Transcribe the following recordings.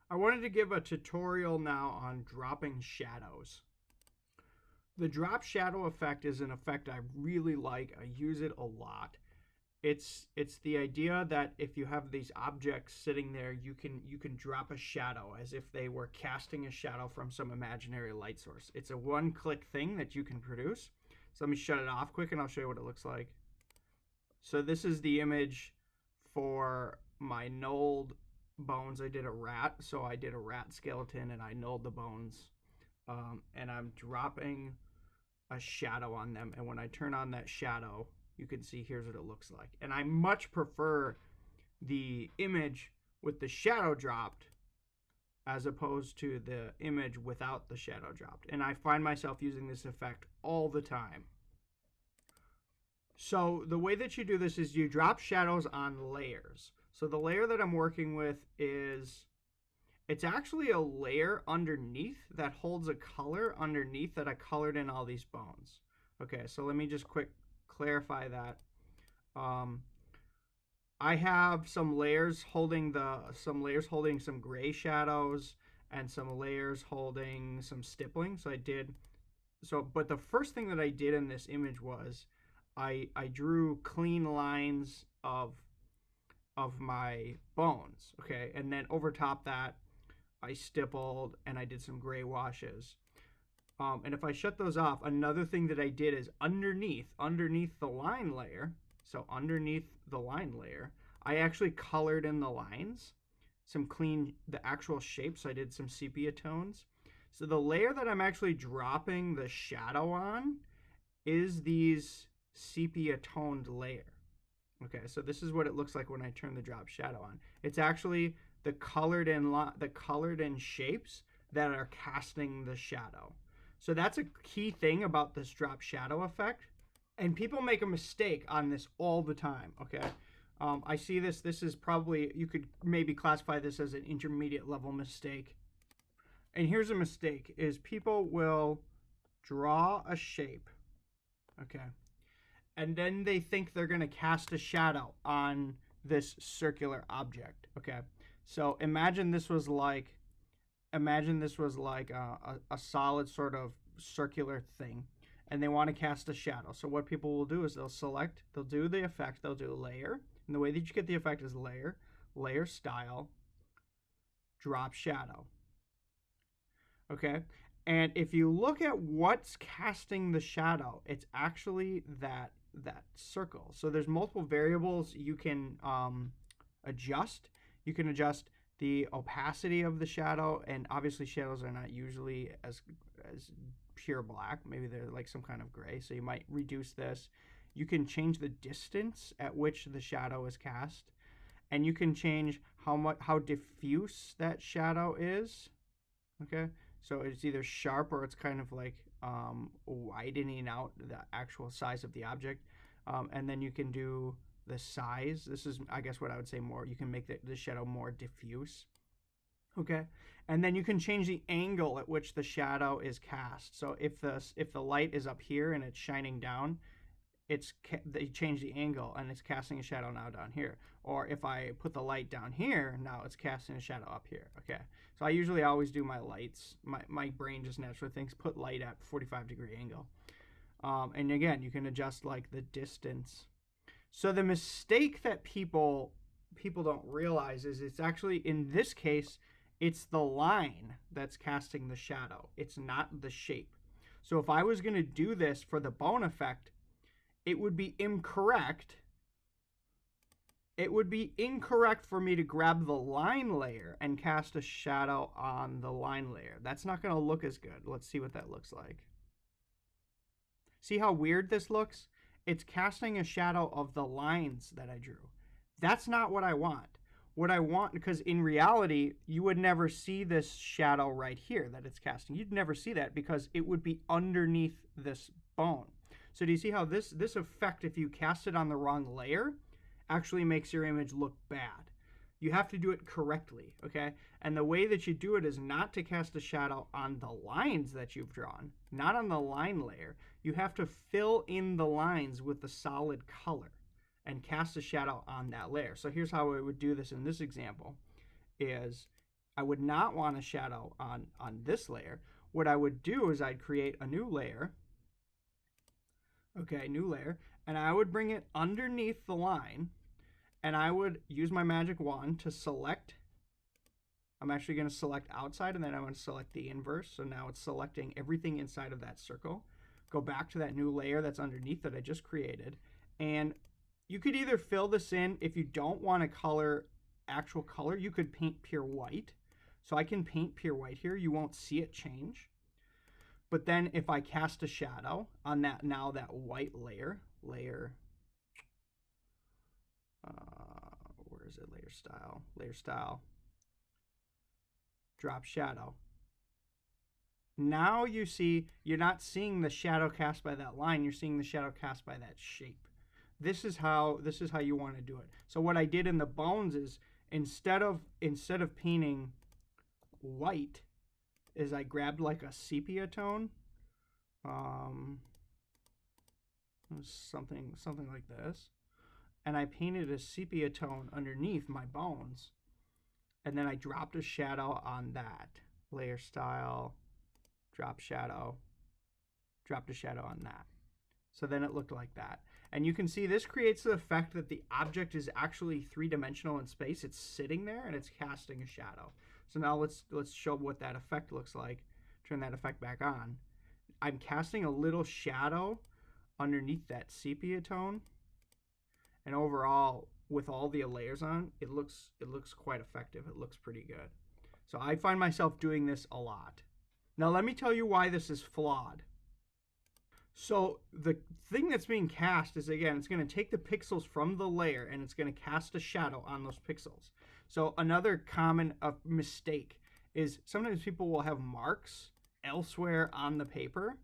I wanted to give a tutorial now on dropping shadows. The drop shadow effect is an effect I really like. I use it a lot. It's the idea that if you have these objects sitting there, you can drop a shadow as if they were casting a shadow from some imaginary light source. It's a one-click thing that you can produce. So let me shut it off quick and I'll show you what it looks like. So this is the image for my knolled bones. I did a rat, so I did a rat skeleton and I knolled the bones. And I'm dropping a shadow on them. And when I turn on that shadow, you can see here's what it looks like. And I much prefer the image with the shadow dropped as opposed to the image without the shadow dropped. And I find myself using this effect all the time. So the way that you do this is you drop shadows on layers. So the layer that I'm working with it's actually a layer underneath that holds a color underneath that I colored in all these bones. Okay, so let me just quick clarify that. I have some layers holding some gray shadows and some layers holding some stippling. But the first thing that I did in this image was I drew clean lines of my bones, okay? And then over top that, I stippled and I did some gray washes. And if I shut those off, another thing that I did is underneath the line layer, I actually colored in the lines, the actual shapes. So I did some sepia tones. So the layer that I'm actually dropping the shadow on is these sepia toned layer. Okay, so this is what it looks like when I turn the drop shadow on. It's actually the colored in shapes that are casting the shadow. So that's a key thing about this drop shadow effect. And people make a mistake on this all the time, okay? I see this is probably, you could maybe classify this as an intermediate level mistake. And here's a mistake, is people will draw a shape, okay? And then they think they're going to cast a shadow on this circular object, okay? So imagine this was like a solid sort of circular thing, and they want to cast a shadow. So what people will do is they'll do the effect, they'll do layer, and the way that you get the effect is layer, layer style, drop shadow, okay? And if you look at what's casting the shadow, it's actually that circle. So there's multiple variables you can adjust. You can adjust the opacity of the shadow, and obviously shadows are not usually as pure black. Maybe they're like some kind of gray, so you might reduce this. You can change the distance at which the shadow is cast, and you can change how diffuse that shadow is. Okay, so it's either sharp or it's kind of like widening out the actual size of the object. And then you can do the size. This is, I guess, what I would say more. You can make the shadow more diffuse. Okay, and then you can change the angle at which the shadow is cast. So if the light is up here and it's shining down, they change the angle and it's casting a shadow now down here. Or if I put the light down here, now it's casting a shadow up here. Okay, so I usually always do my lights. My brain just naturally thinks put light at 45-degree angle. And again, you can adjust like the distance. So the mistake that people don't realize is it's actually, in this case, it's the line that's casting the shadow. It's not the shape. So if I was going to do this for the bone effect, it would be incorrect. It would be incorrect for me to grab the line layer and cast a shadow on the line layer. That's not going to look as good. Let's see what that looks like. See how weird this looks? It's casting a shadow of the lines that I drew. That's not what I want. What I want, because in reality, you would never see this shadow right here that it's casting. You'd never see that because it would be underneath this bone. So do you see how this effect, if you cast it on the wrong layer, actually makes your image look bad? You have to do it correctly, okay? And the way that you do it is not to cast a shadow on the lines that you've drawn, not on the line layer. You have to fill in the lines with the solid color and cast a shadow on that layer. So here's how I would do this in this example, is I would not want a shadow on this layer. What I would do is I'd create a new layer. Okay, new layer. And I would bring it underneath the line. And I would use my magic wand to select. I'm actually going to select outside, and then I'm going to select the inverse. So now it's selecting everything inside of that circle. Go back to that new layer that's underneath that I just created. And you could either fill this in. If you don't want to color actual color, you could paint pure white. So I can paint pure white here. You won't see it change. But then if I cast a shadow on that white layer, where is it? Layer style, drop shadow. Now you see, you're not seeing the shadow cast by that line, you're seeing the shadow cast by that shape. This is how you want to do it. So what I did in the bones is instead of painting white, is I grabbed like a sepia tone, something like this, and I painted a sepia tone underneath my bones, and then I dropped a shadow on that. Layer style, drop shadow, dropped a shadow on that. So then it looked like that. And you can see this creates the effect that the object is actually three-dimensional in space. It's sitting there and it's casting a shadow. So now let's show what that effect looks like. Turn that effect back on. I'm casting a little shadow underneath that sepia tone. And overall, with all the layers on, it looks quite effective. It looks pretty good. So I find myself doing this a lot. Now let me tell you why this is flawed. So the thing that's being cast is, again, it's going to take the pixels from the layer and it's going to cast a shadow on those pixels. So another common mistake is sometimes people will have marks elsewhere on the paper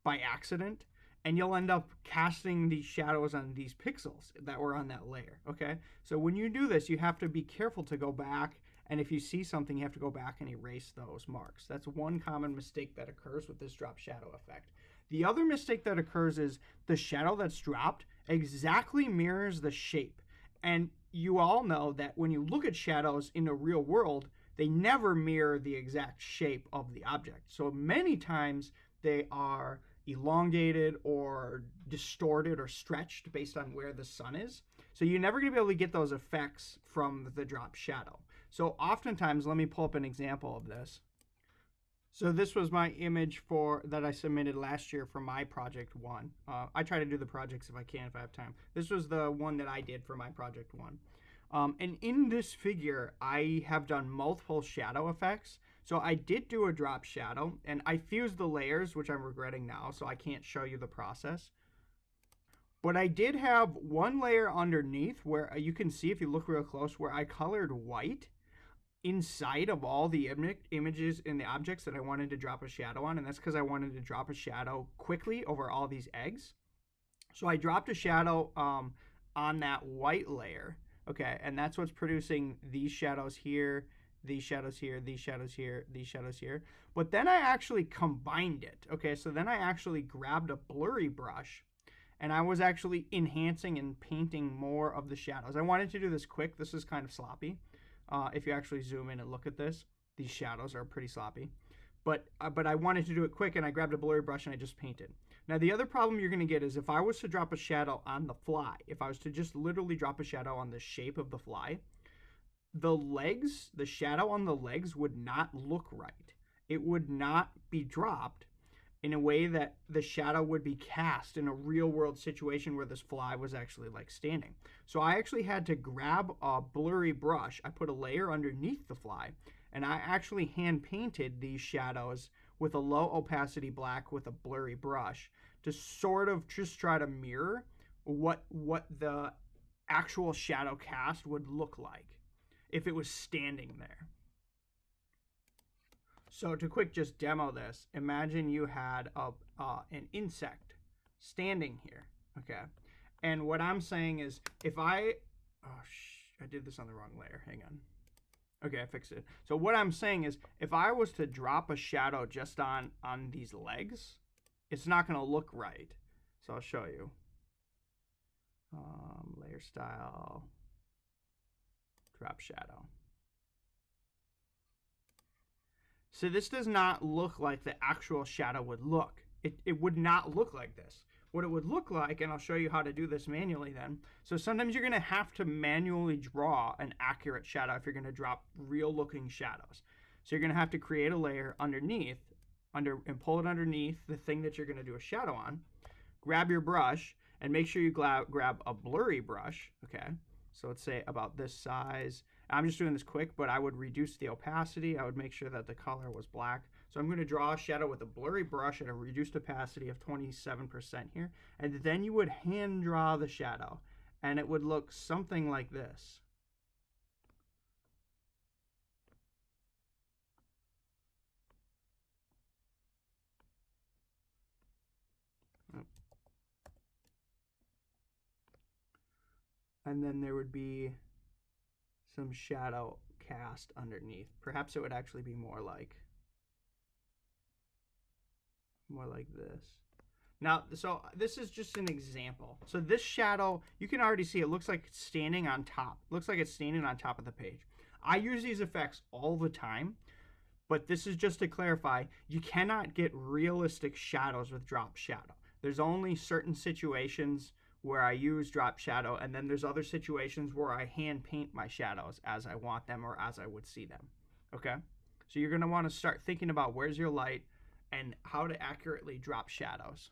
by accident, and you'll end up casting these shadows on these pixels that were on that layer, okay? So when you do this, you have to be careful to go back, and if you see something, you have to go back and erase those marks. That's one common mistake that occurs with this drop shadow effect. The other mistake that occurs is the shadow that's dropped exactly mirrors the shape. And you all know that when you look at shadows in the real world, they never mirror the exact shape of the object. So many times they are elongated or distorted or stretched based on where the sun is. So you're never going to be able to get those effects from the drop shadow. So oftentimes, let me pull up an example of this. So this was my image that I submitted last year for my project 1. I try to do the projects if I can, if I have time. This was the one that I did for my project 1. And in this figure, I have done multiple shadow effects. So I did do a drop shadow, and I fused the layers, which I'm regretting now, so I can't show you the process. But I did have one layer underneath where you can see, if you look real close, where I colored white inside of all the images in the objects that I wanted to drop a shadow on, and that's because I wanted to drop a shadow quickly over all these eggs. So I dropped a shadow on that white layer, okay, and that's what's producing these shadows here, these shadows here, these shadows here, these shadows here. But then I actually combined it, okay, so then I actually grabbed a blurry brush, and I was actually enhancing and painting more of the shadows. I wanted to do this quick. This is kind of sloppy. If you actually zoom in and look at this, these shadows are pretty sloppy. But I wanted to do it quick, and I grabbed a blurry brush and I just painted. Now, the other problem you're going to get is if I was to drop a shadow on the fly, if I was to just literally drop a shadow on the shape of the fly, the legs, the shadow on the legs would not look right. It would not be dropped in a way that the shadow would be cast in a real world situation where this fly was actually like standing. So I actually had to grab a blurry brush. I put a layer underneath the fly, and I actually hand painted these shadows with a low opacity black with a blurry brush to sort of just try to mirror what the actual shadow cast would look like if it was standing there. So to quick just demo this, imagine you had an insect standing here, okay? And what I'm saying is if I did this on the wrong layer, hang on. Okay, I fixed it. So what I'm saying is if I was to drop a shadow just on these legs, it's not going to look right. So I'll show you. Layer style, drop shadow. So this does not look like the actual shadow would look. It would not look like this. What it would look like, and I'll show you how to do this manually then. So sometimes you're going to have to manually draw an accurate shadow if you're going to drop real looking shadows. So you're going to have to create a layer underneath, and pull it underneath the thing that you're going to do a shadow on. Grab your brush and make sure you grab a blurry brush, okay? So let's say about this size. I'm just doing this quick, but I would reduce the opacity. I would make sure that the color was black. So I'm going to draw a shadow with a blurry brush at a reduced opacity of 27% here. And then you would hand draw the shadow. And it would look something like this. And then there would be some shadow cast underneath. Perhaps it would actually be more like this. Now, so this is just an example. So this shadow, you can already see it looks like it's standing on top. It looks like it's standing on top of the page. I use these effects all the time, but this is just to clarify, you cannot get realistic shadows with drop shadow. There's only certain situations where I use drop shadow, and then there's other situations where I hand paint my shadows as I want them or as I would see them. Okay? So you're going to want to start thinking about where's your light and how to accurately drop shadows.